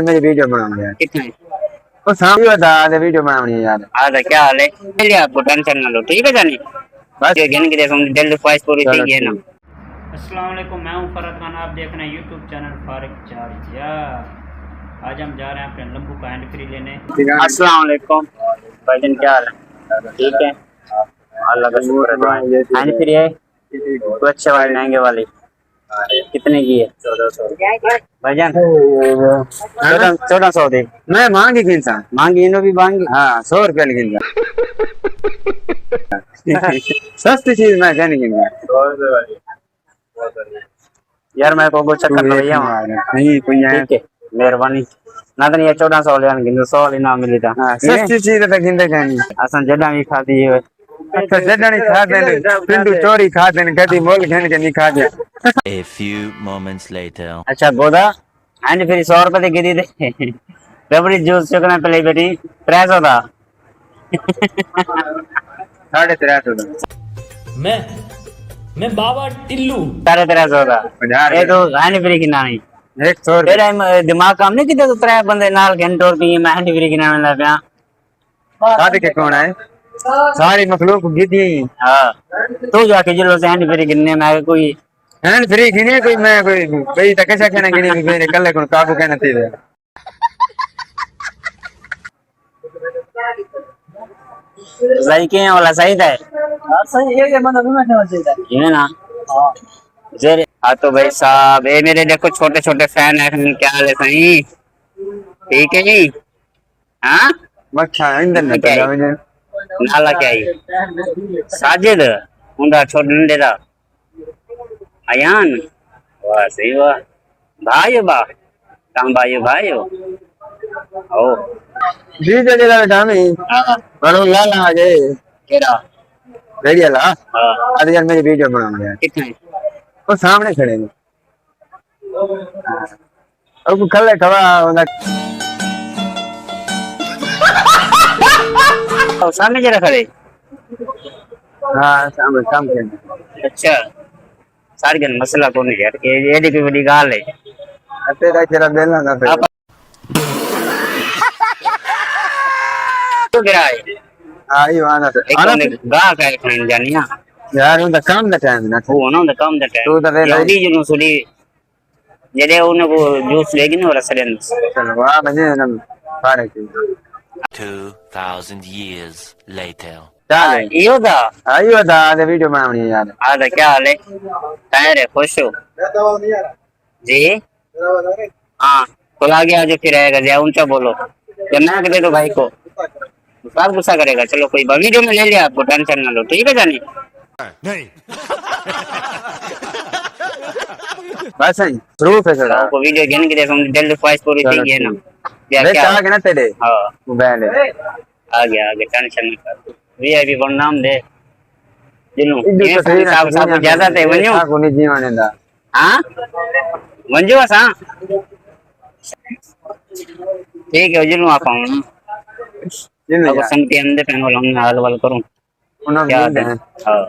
मेरी वीडियो बनाऊंगा यार। कितने? वो सामने बता दे, वीडियो बनानी है यार। आधा क्या हाल है? चलिए आपको टेंशन ना लो, ठीक है जानी। बस ये गिन के देखो दिल ख्वाहिश पूरी चलो चाहिए ना। ठीक। अस्सलाम वालेकुम, मैं हूं फरहत खान। आप देख रहे हैं यूट्यूब चैनल फारिक चारिया। आज हम जा रहे हैं अपने लंबू का हैंड फ्री लेने। अस्सलाम वालेकुम भाईजान, क्या हाल है? ठीक है, अल्लाह का शुक्र है। हैंड फ्री है तो अच्छे वाली महंगे वाली कितने की है? 1400 भाईजान। 1400 दे। मैं मांगी किनसा मांगी इन्हों भी मांगी। हाँ 100 रुपया लिखिंगा। सस्ती चीज मैं क्या नहीं गिनगा यार मैं को चक्कर में भैया नहीं कोई है। ठीक है, मेहरबानी ना तो ये 1400 ले गिन 100 ही ना मिली था। हाँ सस्ती चीज तो गिनते क्या नहीं। असन जड़ा भी खाती है तो जडनी खा देने, पिंडू चोरी खा देने, गड्डी मोल घेन के नहीं खा दिया। A few moments later. अच्छा गोदा हैंड फ्री 100 रुपए की दी दे। रबड़ी जूस चकना पले बेटी 300 था। 350 मैं बाबा टिल्लू 350 था। ये तो हैंड फ्री की नहीं 100 तेरा दिमाग काम नहीं किते तो 3 बंदे नाल घंटे और की मैं हैंड फ्री की ना लग गया। शादी के कौन है सारी मखलूक गिदी। हां तू जाके जिलो से हैंड फ्री गिनने में कोई हैंड फ्री गिने कोई मैं कोई भाई तक कैसा कहना गिनी मेरे कल को काबू कहना थी। सही के वाला सही था। सही है बंदा में चाहिए ये ना। हां जेरे हाँ तो भाई साहब ये मेरे देखो छोटे छोटे फैन है, क्या हाल है सही? ठीक है जी। हाँ मक्खा इंदर न तो जावे नाला क्या है? साजिद उंदा छोड़ डंडे दा अयान वाह सही वाह भाई बा काम भाई ओ जी जगह बेटा में बड़ो लाला आ गए केड़ा रेडियो ला। हां अरे यार मेरी वीडियो बनाऊंगा यार। कितने? वो सामने खड़े हैं। अब कल खवा होना और सामने जरा खड़े। हाँ सामने काम करना। अच्छा सारी गन मसला को नहीं यार ये एडी कोई बड़ी गाल है। तेरा तेरा बेला ना पे आप तो गिराए आई वाना से एक ने गा का खान जानिया यार उनका काम का टाइम ना वो ना काम द तू तो टाइम यहूदी जुनू सुडी जदे उन्हें वो जूस लेगी ना रसलन चलो वाह बने ना फारे की 2000 years later. चल यो था। आई बता दे वीडियो बनानी है यार। आधा क्या हाल है? खैर है, खुश हो जी? हाँ खुल आ गया जो फिर आएगा जया ऊंचा बोलो जन्ना के दे दो भाई को सब गुस्सा करेगा। चलो कोई वीडियो में ले लिया आपको टेंशन ना लो, ठीक है जानी। नहीं. बस नहीं प्रूफ है सर आपको वीडियो गिन के देखो दिल ख्वाहिश पूरी चाहिए ना। क्या मैं क्या चाह के ना तेरे हाँ मोबाइल है आ गया टेंशन ना कर। वीआईपी को नाम दे जिनु इधर ये तो सही ना साहब साहब ज्यादा थे वन्यो। को नहीं जीवन दा हां मंजू सा ठीक है जिनु आप आऊं जिन अब संगति अंदर पहनो लंग हाल वाल करूं उन्होंने क्या हां